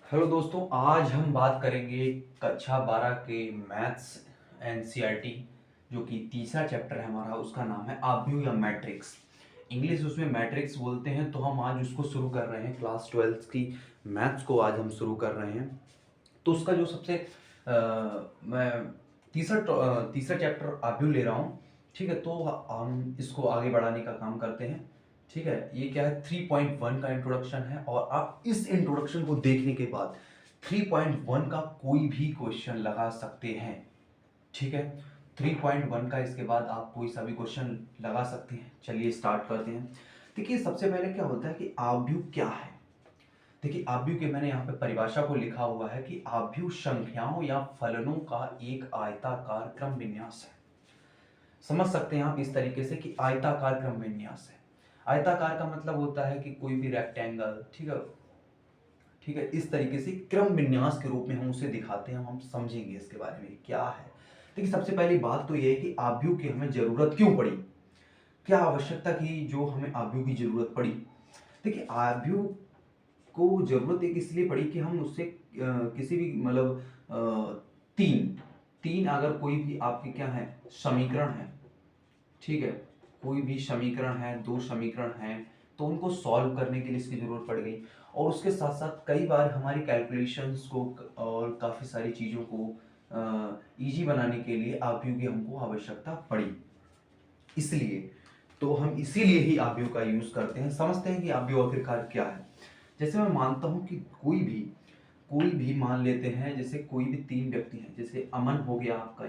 Hello दोस्तों, आज हम बात करेंगे कक्षा 12 के मैथ्स एनसीईआरटी जो कि तीसरा चैप्टर है हमारा। उसका नाम है आव्यूह या मैट्रिक्स। इंग्लिश उसमें मैट्रिक्स बोलते हैं। तो हम आज उसको शुरू कर रहे हैं। क्लास 12 की मैथ्स को आज हम शुरू कर रहे हैं। तो उसका जो सबसे मैं तीसरा चैप्टर आव्यूह ले रहा हूँ। ठीक है, तो हम इसको आगे बढ़ाने का काम करते हैं। ठीक है, ये क्या है, 3.1 का इंट्रोडक्शन है। और आप इस इंट्रोडक्शन को देखने के बाद 3.1 का कोई भी क्वेश्चन लगा सकते हैं। ठीक है, 3.1 का इसके बाद आप कोई सा भी क्वेश्चन लगा सकते हैं। चलिए स्टार्ट करते हैं। देखिए, सबसे पहले क्या होता है कि आव्यूह क्या है। देखिए, आव्यूह के मैंने यहाँ पे परिभाषा को लिखा हुआ है कि आव्यूह संख्याओं या फलनों का एक आयताकार क्रम विन्यास है। समझ सकते हैं आप इस तरीके से कि आयताकार क्रम विन्यास है। आयताकार का मतलब होता है कि कोई भी रेक्टेंगल, ठीक है, ठीक है, इस तरीके से क्रम विन्यास के रूप में हम उसे दिखाते हैं। हम समझेंगे इसके बारे में क्या है। देखिए, सबसे पहली बात तो ये है कि आव्यूह की हमें जरूरत क्यों पड़ी, क्या आवश्यकता की जो हमें आव्यूह की जरूरत पड़ी। देखिए, आव्यूह को जरूरत एक इसलिए पड़ी कि हम उससे किसी भी मतलब तीन तीन अगर कोई भी आपके क्या है समीकरण है, ठीक है, कोई भी समीकरण है, दो समीकरण हैं, तो उनको सॉल्व करने के लिए इसकी जरूरत पड़ गई। और उसके साथ साथ कई बार हमारी कैलकुलेशंस को और काफ़ी सारी चीज़ों को इजी बनाने के लिए आव्यूह की हमको आवश्यकता पड़ी। इसलिए तो हम इसीलिए ही आव्यूह का यूज करते हैं। समझते हैं कि आव्यूह आखिरकार क्या है। जैसे मैं मानता हूं कि कोई भी मान लेते हैं, जैसे कोई भी तीन व्यक्ति हैं, जैसे अमन हो गया आपका,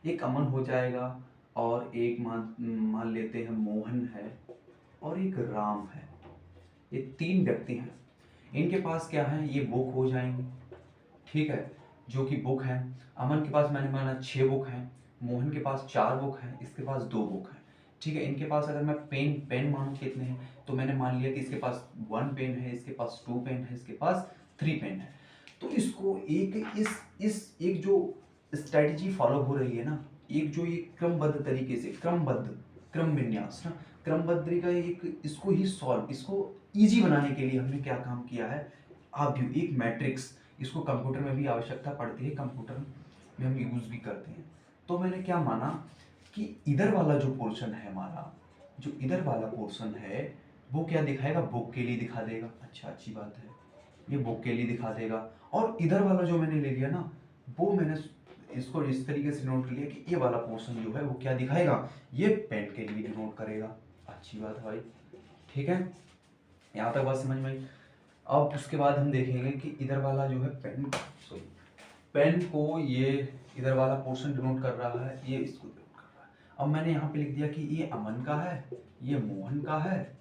एक अमन हो जाएगा। और एक मान मान लेते हैं मोहन है, और एक राम है। ये तीन व्यक्ति हैं। इनके पास क्या है, ये बुक हो जाएंगे। ठीक है, जो कि बुक है। अमन के पास मैंने माना 6 बुक हैं, मोहन के पास 4 बुक हैं, इसके पास 2 बुक हैं। ठीक है, इनके पास अगर मैं पेन पेन मानूं कितने हैं, तो मैंने मान लिया कि इसके पास 1 पेन है, इसके पास 2 पेन है, इसके पास 3 पेन है। तो इसको इस एक जो स्ट्रेटजी फॉलो हो रही है ना, एक जो ये क्रमबद्ध तरीके से क्रम विन्यास ना, क्रमबद्ध तरीका, एक इसको ही सॉल्व, इसको इजी बनाने के लिए हमने क्या काम किया है, आव्यूह एक मैट्रिक्स। इसको कंप्यूटर में भी आवश्यकता पड़ती है, कंप्यूटर में हम यूज भी करते हैं। तो मैंने क्या माना कि इधर वाला जो पोर्शन है हमारा, जो इधर वाला पोर्शन है, वो क्या दिखाएगा, बुक के लिए दिखा देगा। अच्छा, अच्छी बात है, ये बुक के लिए दिखा देगा। और इधर वाला जो मैंने ले लिया ना, वो मैंने इसको इस तरीके से नोट कर लिया कि ये वाला पोर्शन जो है वो क्या दिखाएगा, ये पेन के लिए डिनोट करेगा। अच्छी बात है भाई, ठीक है, यहाँ तक बात समझ में आई। अब उसके बाद हम देखेंगे कि इधर वाला जो है पेन, सॉरी, पेन को ये इधर वाला पोर्शन डिनोट कर रहा है, ये इसको डिनोट कर रहा है। अब मैंने यहाँ पे लिख दिया कि ये अमन का है, ये मोहन का है।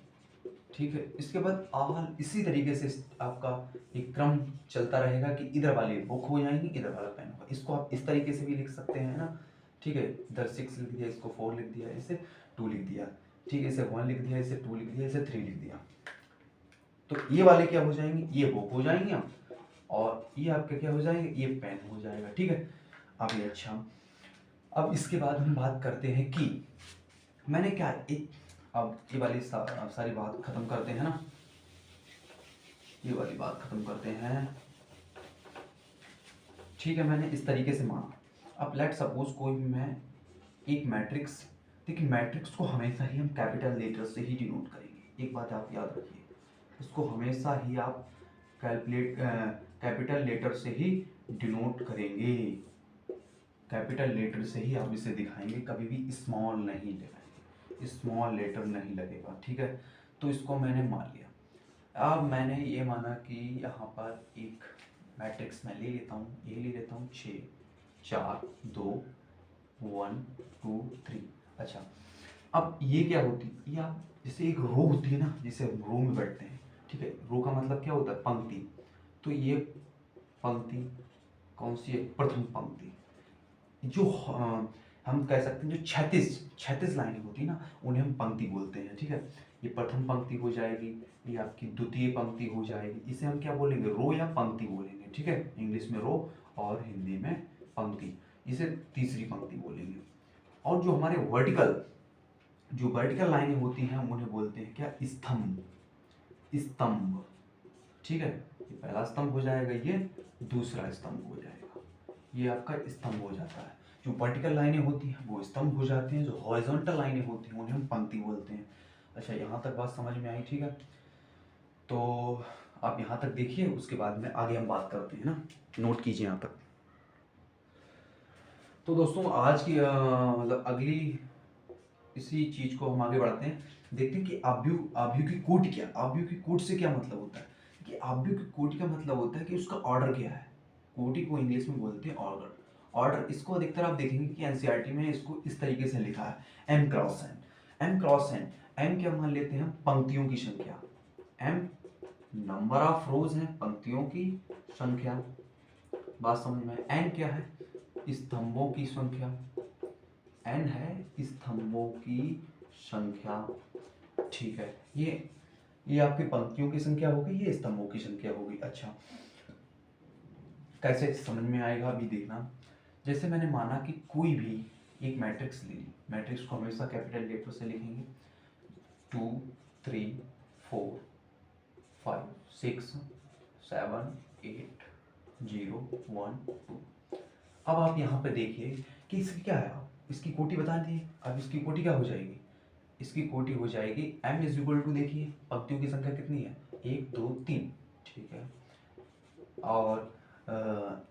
ठीक है, इसके बाद आल इसी तरीके से आपका एक क्रम चलता रहेगा कि इधर वाले बुक हो जाएंगे, इधर वाला पेन होगा। इसको आप इस तरीके से भी लिख सकते हैं ना। ठीक है, इधर 6 लिख दिया, इसको 4 लिख दिया, इसे 2 लिख दिया। ठीक है, इसे 1 लिख दिया, इसे 2 लिख दिया, इसे 3 लिख दिया। तो ये वाले क्या हो जाएंगे, ये बुक हो जाएंगे आप, और ये आपके क्या हो जाएंगे, ये पेन हो जाएगा। ठीक है, अब ये अच्छा, अब इसके बाद हम बात करते हैं कि मैंने क्या एक, अब ये वाली सारी बात खत्म करते हैं ना, ये वाली बात खत्म करते हैं। ठीक है, मैंने इस तरीके से माना। अब लेट सपोज कोई भी मैं एक मैट्रिक्स, देखिए मैट्रिक्स को हमेशा ही हम कैपिटल लेटर से ही डिनोट करेंगे। एक बात आप याद रखिए, इसको हमेशा ही आप कैपिटल लेटर से ही डिनोट करेंगे। कैपिटल लेटर से ही आप इसे दिखाएंगे, कभी भी स्मॉल नहीं लगाएंगे, स्मॉल लेटर नहीं लगेगा। ठीक है, तो इसको मैंने मान लिया। अब मैंने ये माना कि यहाँ पर एक मैट्रिक्स मैं ले लेता हूँ, ये ले लेता हूँ 6 4 2 1 2 3। अच्छा, अब ये क्या होती, ये आप जैसे एक रो होती है ना, जिसे रो में बैठते हैं। ठीक है, रो का मतलब क्या होता है, पंक्ति। तो ये पंक्ति कौन सी है, प्रथम पंक्ति। जो हम कह सकते हैं जो 36 लाइनें होती है ना, उन्हें हम पंक्ति बोलते हैं। ठीक है, ये प्रथम पंक्ति हो जाएगी, ये आपकी द्वितीय पंक्ति हो जाएगी। इसे हम क्या बोलेंगे, रो या पंक्ति बोलेंगे। ठीक है, इंग्लिश में रो और हिंदी में पंक्ति, इसे तीसरी पंक्ति बोलेंगे। और जो हमारे वर्टिकल लाइनें होती हैं, हम उन्हें बोलते हैं क्या, स्तंभ, स्तंभ। ठीक है, ये पहला स्तंभ हो जाएगा, ये दूसरा स्तंभ हो जाएगा, ये आपका स्तंभ हो जाता है। जो वर्टिकल लाइनें होती हैं वो स्तंभ हो जाती हैं, जो हॉरिजॉन्टल लाइनें होती हैं उन्हें हम पंक्ति बोलते हैं। अच्छा, यहाँ तक बात समझ में आई? ठीक है, तो आप यहाँ तक देखिए, उसके बाद में आगे हम बात करते हैं ना, नोट कीजिए यहाँ तक। तो दोस्तों आज की मतलब अगली इसी चीज को हम आगे बढ़ते हैं, देखते हैं कि आव्यूह की कोटि क्या, आव्यूह की कोटि से क्या मतलब होता है। कि आव्यूह की कोटि का मतलब होता है कि उसका ऑर्डर क्या है। कोटि को इंग्लिश में बोलते हैं ऑर्डर। ऑर्डर इसको अधिकतर आप देखेंगे कि एनसीईआरटी में इसको इस तरीके से लिखा है, M cross N. M cross N, M क्या मान लेते हैं हम? पंक्तियों की संख्या। एम नंबर ऑफ रोज है, पंक्तियों की संख्या। बात समझ में? एन क्या है? स्तंभों की संख्या। एन है स्तंभों की संख्या। ठीक है, ये आपकी पंक्तियों की संख्या हो गई, ये स्तंभों की संख्या हो गई। अच्छा, कैसे समझ में आएगा अभी देखना। जैसे मैंने माना कि कोई भी एक मैट्रिक्स ले ली, मैट्रिक्स को हमेशा कैपिटल लेटर से लिखेंगे, 2 3 4 5 6 7 8 0 1 2। अब आप यहाँ पे देखिए कि इसकी क्या है, आप इसकी कोटि बता दिए। अब इसकी कोटि क्या हो जाएगी? इसकी कोटि हो जाएगी m इज इक्वल टू, देखिए पंक्तियों की संख्या कितनी है? 1 2 3। ठीक है, और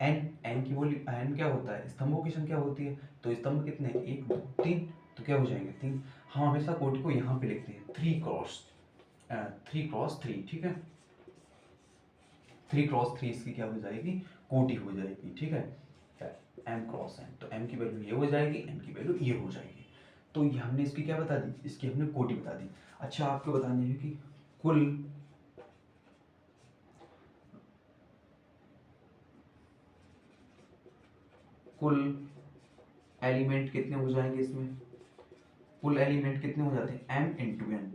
n की बोली, n क्या होता है? स्तंभों की संख्या होती है। तो स्तंभ कितने? 1 2 3, तो क्या हो जाएंगे? 3। हम हमेशा कोटि को यहाँ पे लिखते हैं 3 क्रॉस 3। ठीक है, 3 क्रॉस 3 इसकी क्या हो जाएगी? कोटि हो जाएगी। ठीक है, m क्रॉस n, तो m की वैल्यू ये हो जाएगी, n की वैल्यू ये हो जाएगी। तो ये हमने इसकी क्या बता दी? इसकी हमने कोटि बता दी। अच्छा, आपको बतानी है कि कुल एलिमेंट कितने हो जाएंगे इसमें? कुल एलिमेंट कितने हो जाते हैं? m into N.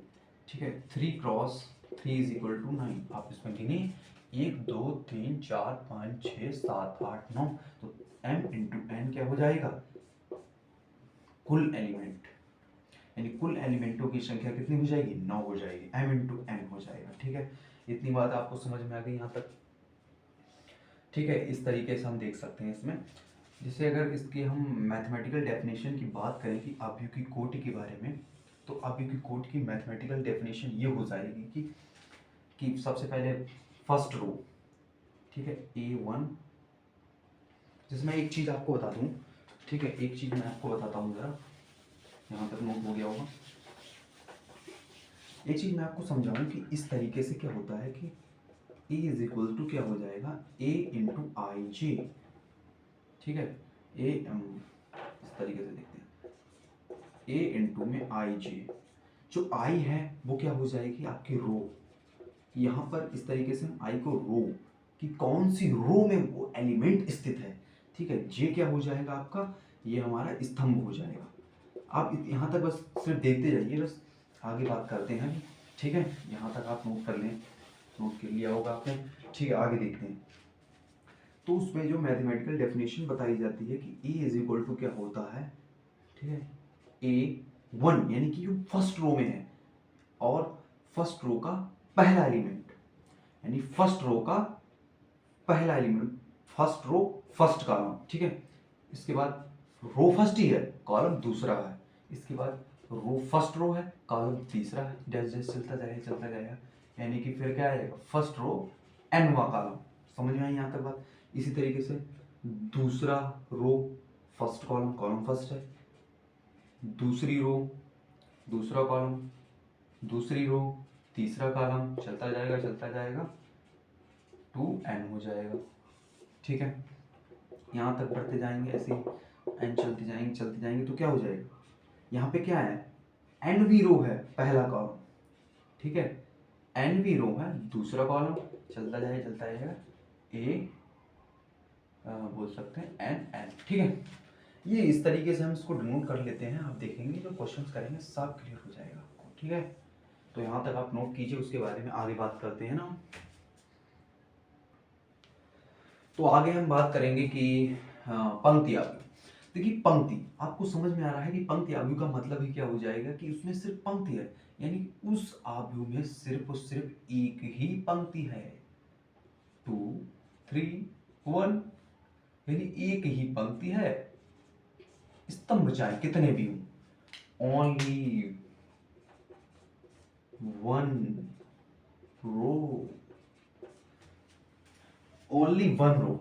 ठीक है, 3 क्रॉस 3 इज इक्वल टू 9। आप इसमें गिनिए, 1 2 3 4 5 6 7 8 9। तो m इंटू एन क्या हो जाएगा? कुल एलिमेंट, यानी कुल एलिमेंटों की संख्या कितनी हो जाएगी? 9 हो जाएगी, m इंटू n हो जाएगा। ठीक है, इतनी बात आपको समझ में आ गई यहाँ तक? ठीक है, इस तरीके से हम देख सकते हैं इसमें। जैसे अगर इसकी हम मैथमेटिकल डेफिनेशन की बात करें कि आव्यूह की कोटि के बारे में, तो आव्यूह की कोटि की मैथमेटिकल डेफिनेशन ये हो जाएगी कि सबसे पहले फर्स्ट रो, ठीक है, A1। जैसे मैं एक चीज़ आपको बता दूं, ठीक है, एक चीज़ मैं आपको बताता हूँ ज़रा, यहाँ तक नोट हो गया होगा। एक चीज़ मैं आपको समझाऊं कि इस तरीके से क्या होता है कि E इज इक्वल टू क्या हो जाएगा? A इंटू आई जे। ठीक है, इस तरीके से देखते हैं, A इंटू में आई जे। जो आई है वो क्या हो जाएगी? आपकी रो। यहाँ पर इस तरीके से हम आई को रो, कि कौन सी रो में वो एलिमेंट स्थित है। ठीक है, जे क्या हो जाएगा आपका? ये हमारा स्तंभ हो जाएगा। आप यहाँ तक बस सिर्फ देखते जाइए, बस आगे बात करते हैं। ठीक है, यहाँ तक आप नोट कर लें, नोट कर लिया होगा आपने। ठीक है, आगे देखते हैं। तो उसमें जो मैथमेटिकल डेफिनेशन बताई जाती है कि E इज इक्वल टू क्या होता है? ठीक है, A1 यानी कि जो फर्स्ट रो में है, और फर्स्ट रो का पहला एलिमेंट, यानी फर्स्ट रो का पहला element, first row first column. ठीक है, इसके बाद रो फर्स्ट ही है, कॉलम दूसरा है। इसके बाद रो फर्स्ट रो है, कॉलम तीसरा है। जैसे जैसे चलता जाएगा, यानी कि फिर क्या आएगा? फर्स्ट रो एनवा कॉलम। समझ में आई यहाँ तक बात? इसी तरीके से दूसरा रो फर्स्ट कॉलम, कॉलम फर्स्ट है, दूसरी रो दूसरा कॉलम, दूसरी रो तीसरा कॉलम, चलता जाएगा 2n हो जाएगा। ठीक है, यहाँ तक बढ़ते जाएंगे ऐसे n चलते जाएंगे तो क्या हो जाएगा? यहाँ पे क्या है? nवी रो है, पहला कॉलम। ठीक है, nवी रो है, दूसरा कॉलम, चलता जाएगा a बोल सकते हैं n। ठीक है, ये इस तरीके से हम इसको नोट कर लेते हैं। आप देखेंगे जो क्वेश्चंस करेंगे सब क्लियर हो जाएगा आपको। ठीक है, तो यहाँ तक आप नोट कीजिए, उसके बारे में आगे बात करते हैं ना। तो आगे हम बात करेंगे कि पंक्ति आव्यूह। देखिए, पंक्ति आपको समझ में आ रहा है कि पंक्ति आव्यूह का मतलब ही क्या हो जाएगा कि उसमें सिर्फ पंक्ति है, यानी उस आव्यूह में सिर्फ और सिर्फ एक ही पंक्ति है। 3 1, यानी एक ही पंक्ति है, स्तंभ चाहे कितने भी हो, only one row, only one row,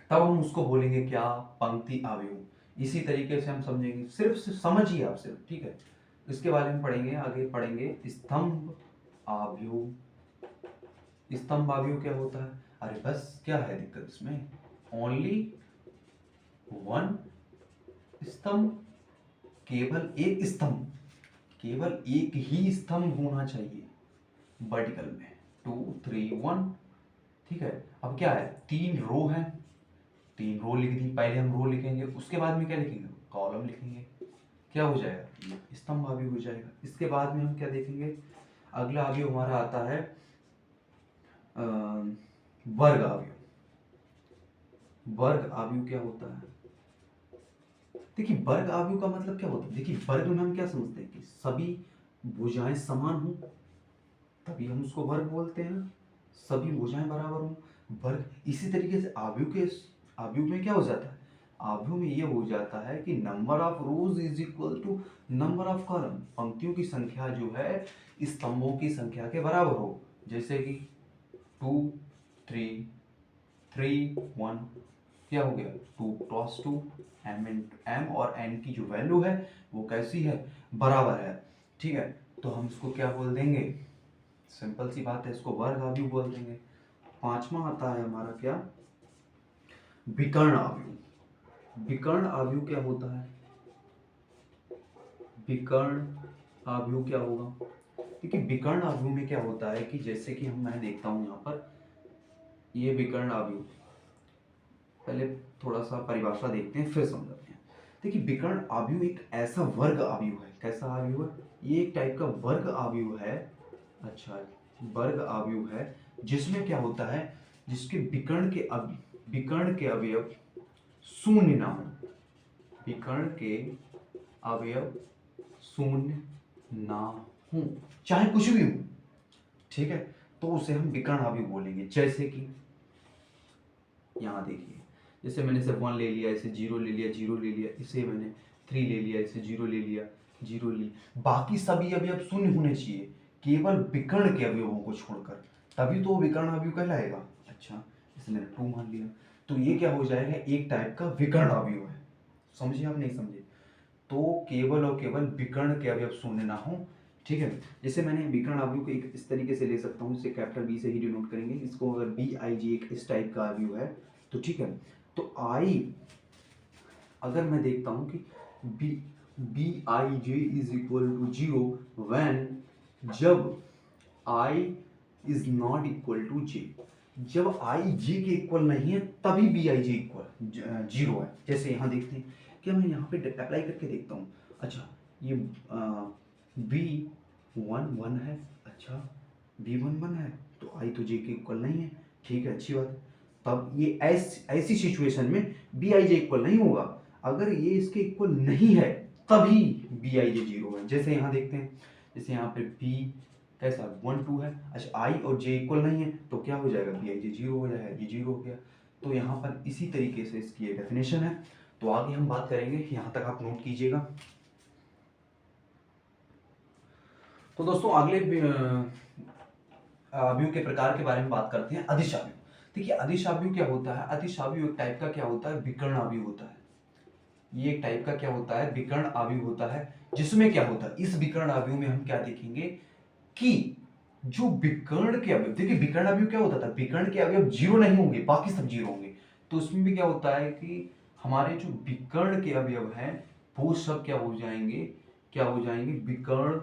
तब हम उसको बोलेंगे क्या, पंक्ति अवयव। इसी तरीके से हम समझेंगे, सिर्फ समझिए आप सिर्फ, ठीक है। इसके बारे में पढ़ेंगे, आगे पढ़ेंगे स्तंभ अवयव। स्तंभ अवयव क्या होता है, अरे बस क्या है दिक्कत इसमें, ओनली वन स्तंभ, केवल एक स्तंभ, केवल एक ही स्तंभ होना चाहिए वर्टिकल में, 2 3 1, ठीक है। अब क्या है, 3 रो है, 3 रो लिख दी, पहले हम रो लिखेंगे, उसके बाद में क्या लिखेंगे, कॉलम लिखेंगे, क्या हो जाएगा, ये स्तंभ अवयव हो जाएगा। इसके बाद में हम क्या देखेंगे, अगला अवयव हमारा आता है वर्ग अवयव। वर्ग अवयव क्या होता है, देखिए वर्ग अवयव का मतलब क्या होता है, देखिए वर्ग में हम क्या समझते हैं कि सभी भुजाएं समान हो, तभी हम उसको वर्ग बोलते हैं, सभी भुजाएं बराबर हो, वर्ग। इसी तरीके से अवयव में क्या हो जाता है, अवयव में ये हो जाता है कि number of rows is equal to number of column, पंक्तियों की संख्या जो है स्तंभों की संख्या के बराबर हो, जैसे कि 2 3 3 1, क्या हो गया, 2 क्रॉस 2, एम और एन की जो वैल्यू है वो कैसी है, बराबर है, ठीक है। तो हम इसको क्या बोल देंगे, सिंपल सी बात है, इसको वर्ग अवयव बोल देंगे। पांचवा आता है हमारा क्या, विकर्ण अवयव। विकर्ण अवयव क्या होता है, विकर्ण अवयव क्या होगा, देखिए विकर्ण अवयव में क्या होता है कि जैसे कि मैं देखता हूं यहाँ पर, ये विकर्ण अवयव, पहले थोड़ा सा परिभाषा देखते हैं फिर समझाते हैं। देखिए विकर्ण अवयव एक ऐसा वर्ग अवयव है, कैसा अवयव है, ये एक टाइप का वर्ग अवयव है, अच्छा वर्ग अवयव है, जिसमें क्या होता है, जिसके विकर्ण के अवयव शून्य ना हो, विकर्ण के अवयव शून्य ना हो, चाहे कुछ भी हो, ठीक है, तो उसे हम विकर्ण अवयव बोलेंगे। जैसे कि यहाँ देखिए, जैसे मैंने इसे 1 ले लिया, इसे 0 ले लिया, 0 ले लिया, इसे मैंने 3 ले लिया, इसे 0 ले लिया, 0 ले लिया, बाकी सभी अवयव शून्य होने चाहिए, केवल विकर्ण के अवयवों को छोड़कर, तभी तो वो विकर्ण अवयव कहलाएगा। अच्छा, इसे मैंने 2 मान लिया, तो ये क्या हो जाएगा, एक टाइप का विकर्ण अवयव है, समझिए आप नहीं समझे, तो केवल और केवल विकर्ण के अवयव शून्य ना हो, ठीक है। जैसे मैंने विकर्ण अवयव को एक इस तरीके से ले सकता हूँ, इसे कैपिटल बी से ही डिनोट करेंगे, इसको अगर बी आई जी एक इस टाइप का अवयव है तो ठीक है, तो आई अगर मैं देखता हूँ कि B B I J is equal to 0 when, जब I is not equal to J, जब आई जे के इक्वल नहीं है तभी बी आई जे इक्वल 0 है। जैसे यहाँ देखते हैं, क्या मैं यहाँ पे अप्लाई करके देखता हूँ, अच्छा ये बी 1 1 है, अच्छा बी 1 1 है, तो आई तो जे के इक्वल नहीं है, ठीक है, अच्छी बात है। तब ये ऐसी सिचुएशन में बी आई जे इक्वल नहीं होगा, अगर ये इसके इक्वल नहीं है तभी बी आई जे 0 है। जैसे यहाँ देखते हैं, जैसे यहाँ पे बी कैसा 1 2 है, अच्छा आई और जे इक्वल नहीं है तो क्या हो जाएगा, बी आई जे 0 हो जाएगा, ये 0 हो गया। तो यहाँ पर इसी तरीके से इसकी डेफिनेशन है, तो आगे हम बात करेंगे, यहाँ तक आप नोट कीजिएगा। तो दोस्तों अगले अवयव के प्रकार के बारे में बात करते हैं, अदिश अवयव। देखिए अदिश अवयव क्या होता है, अदिश अवयव एक टाइप का क्या होता है, विकर्ण अवयव होता है, ये एक टाइप का क्या होता है, विकर्ण अवयव होता है, जिसमें क्या होता है, इस विकर्ण अवयव में हम क्या देखेंगे कि जो विकर्ण के अवयव, देखिए विकर्ण अवयव क्या होता था, विकर्ण के अवयव 0 नहीं होंगे, बाकी सब 0 होंगे, तो उसमें भी क्या होता है कि हमारे जो विकर्ण के अवयव हैं वो सब क्या हो जाएंगे, क्या हो जाएंगे, विकर्ण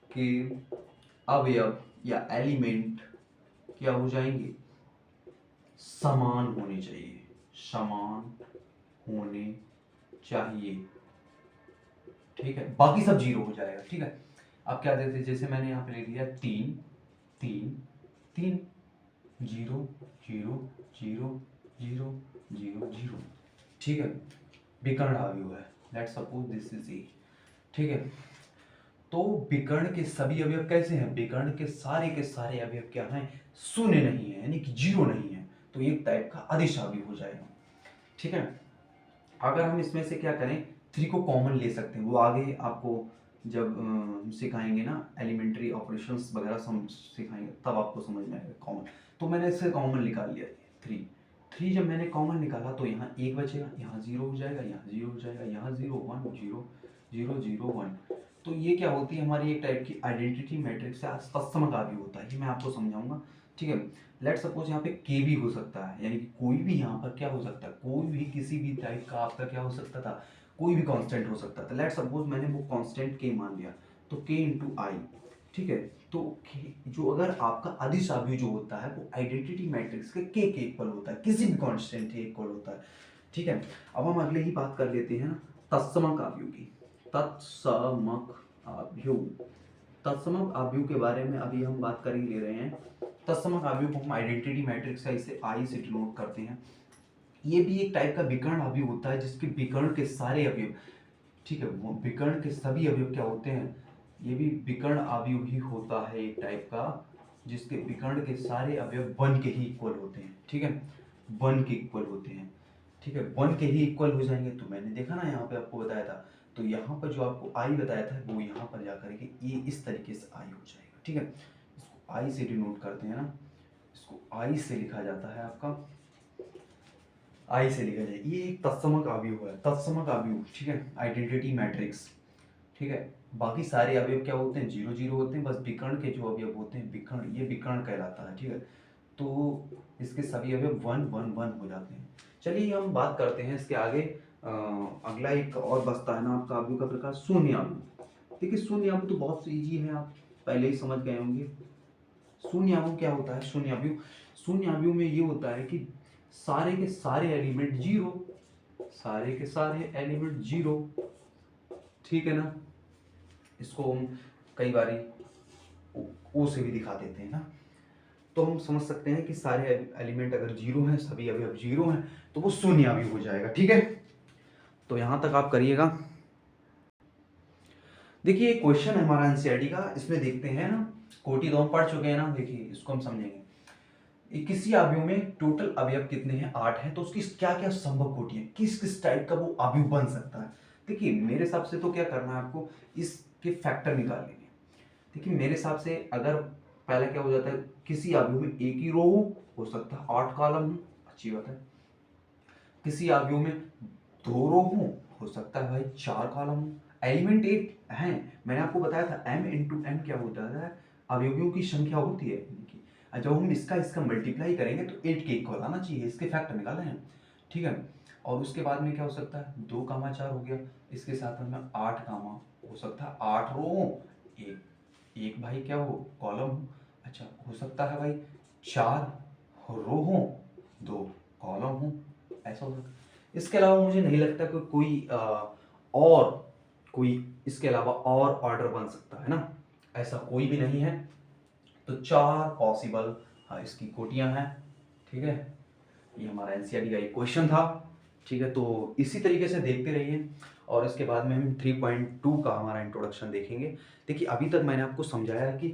के अवयव या एलिमेंट क्या हो जाएंगे, समान होने चाहिए, समान होने चाहिए, ठीक है, बाकी सब 0 हो जाएगा, ठीक है। अब क्या देते, जैसे मैंने यहाँ पे ले लिया 3 3 3, 0 0 0 0 0 0, ठीक है, विकर्ण अवयव है, let's suppose this is a, ठीक है। तो विकर्ण के सभी अवयव कैसे हैं, विकर्ण के सारे अवयव क्या हैं, शून्य नहीं है, यानी कि 0 नहीं है, तो एक टाइप का अदिश अवयव हो जाएगा। ठीक है, अगर हम इसमें से क्या करें, 3 को कॉमन ले सकते हैं, वो आगे आपको जब सिखाएंगे ना एलिमेंट्री ऑपरेशंस वगैरह सिखाएंगे तब आपको समझ में आएगा कॉमन। तो मैंने इससे कॉमन निकाल लिया 3। 3 जब मैंने कॉमन निकाला तो यहाँ 1 बचेगा, यहाँ 0 हो जाएगा, यहाँ 0 हो जाएगा, यहाँ 0 1 0 0 0 1। तो ये क्या होती है हमारी एक टाइप की आइडेंटिटी मैट्रिक्स से तत्सम का भी होता है, ये मैं आपको समझाऊंगा। ठीक है, लेट सपोज यहाँ पे के भी हो सकता है, यानी कि कोई भी यहाँ पर क्या हो सकता है, कोई भी किसी भी टाइप का आपका क्या हो सकता था, कोई भी कांस्टेंट हो सकता था। लेट सपोज मैंने वो कांस्टेंट के मान लिया, तो के इंटू आई। ठीक है, तो जो अगर आपका अदिश अवयव जो होता है वो आइडेंटिटी मैट्रिक्स के इक्वल होता है, किसी भी कांस्टेंट के इक्वल होता है। ठीक है, अब हम अगले ही बात कर लेते हैं ना तत्समक अवयव की। तत्समक अवयव, तत्समक अवयव के बारे में अभी हम बात कर ही ले रहे हैं। तत्समक अवयव को हम आइडेंटिटी मैट्रिक्स का इसे आई से डिनोट करते हैं। ये भी एक टाइप का विकर्ण अवयव होता है जिसके विकर्ण के सारे अवयव, ठीक है, वो विकर्ण के सभी अवयव क्या होते हैं, ये भी विकर्ण अवयव ही होता है एक टाइप का, जिसके विकर्ण के सारे अवयव 1 के ही इक्वल होते हैं। ठीक है, 1 के इक्वल होते हैं। ठीक है, 1 के ही इक्वल हो जाएंगे, तो मैंने देखा ना यहाँ पे आपको बताया था, तो यहाँ पर जो आपको आई बताया था वो यहाँ पर जाकर के ये इस तरीके से आई हो जाएगा। ठीक है, इसको आई से डिनोट करते हैं ना, इसको आई से लिखा जाता है, आपका आई से लिखा जाए, ये एक तत्समक अवयव है, तत्समक अवयव। ठीक है, आइडेंटिटी मैट्रिक्स। ठीक है, बाकी सारे अवयव क्या होते हैं, 0 0 होते हैं, बस विकर्ण के जो अवयव होते हैं, विकर्ण, ये विकर्ण कहलाता है। ठीक है, तो इसके सभी अवयव 1 1 1 हो जाते हैं। चलिए हम बात करते हैं इसके आगे। अगला एक और बचता है ना आपका अवयव का प्रकार, शून्य अवयव। देखिए शून्य अवयव तो बहुत इजी है, आप पहले ही समझ गए होंगे। शून्य अवयव क्या होता है, शून्य अवयव, शून्य अवयव में ये होता है कि सारे के सारे एलिमेंट 0, सारे के सारे एलिमेंट 0। ठीक है ना, इसको हम कई बारी ओ से भी दिखा देते हैं ना, तो हम समझ सकते हैं कि सारे एलिमेंट अगर 0 हैं, सभी अवयव 0 हैं, तो वो शून्य अवयव हो जाएगा। ठीक है, तो यहां तक आप करिएगा। देखिए एक क्वेश्चन है हमारा एनसीईआरटी का, इसमें देखते हैं ना, कोटि तो हम पढ़ चुके हैं ना, देखिए इसको हम समझेंगे। किसी अवयव में टोटल अवयव कितने हैं, 8 है, तो उसकी क्या क्या संभव कोटि है, किस किस टाइप का वो अवयव बन सकता है। देखिए मेरे हिसाब से तो क्या करना है आपको, इसके फैक्टर निकाल लेंगे। देखिए मेरे हिसाब से अगर पहला क्या हो जाता है, किसी अवयव में एक ही रो हो सकता है, 8 कॉलम हो, अच्छी बात है। किसी अवयव में 2 रो हो सकता है भाई 4 कॉलम हो। एलिमेंट 8 है, मैंने आपको बताया था m इंटू n क्या होता है, अवयवियों की संख्या होती है। जब हम इसका इसका मल्टीप्लाई करेंगे तो 8 के इक्वल आना चाहिए, इसके फैक्टर निकाले हैं। ठीक है, और उसके बाद में क्या हो सकता है, 2 कामा 4 हो गया, इसके साथ में 8 कामा हो सकता है 8 रो हो, एक भाई क्या हो, कॉलम हो। अच्छा, हो सकता है भाई 4 रो हो, 2 कॉलम हो, ऐसा हो सकता है। इसके अलावा मुझे नहीं लगता कि और कोई इसके अलावा और ऑर्डर बन सकता है ना, ऐसा कोई भी नहीं है। तो 4 पॉसिबल इसकी कोटियां हैं। ठीक है, ये हमारा एनसीईआरटी का एक क्वेश्चन था। ठीक है, तो इसी तरीके से देखते रहिए, और इसके बाद में हम 3.2 का हमारा इंट्रोडक्शन देखेंगे। देखिए अभी तक मैंने आपको समझाया कि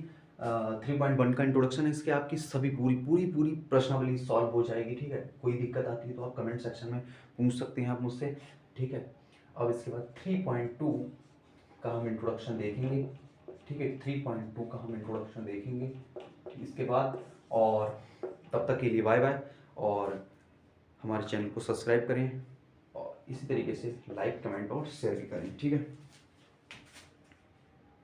3.1 का इंट्रोडक्शन है, इसके आपकी सभी पूरी पूरी पूरी प्रश्नावली सॉल्व हो जाएगी। ठीक है, कोई दिक्कत आती है तो आप कमेंट सेक्शन में पूछ सकते हैं आप मुझसे। ठीक है, अब इसके बाद 3.2 का हम इंट्रोडक्शन देखेंगे। ठीक है, 3.2 का हम इंट्रोडक्शन देखेंगे इसके बाद, और तब तक के लिए बाय बाय, और हमारे चैनल को सब्सक्राइब करें, और इसी तरीके से लाइक कमेंट और शेयर भी करें। ठीक है।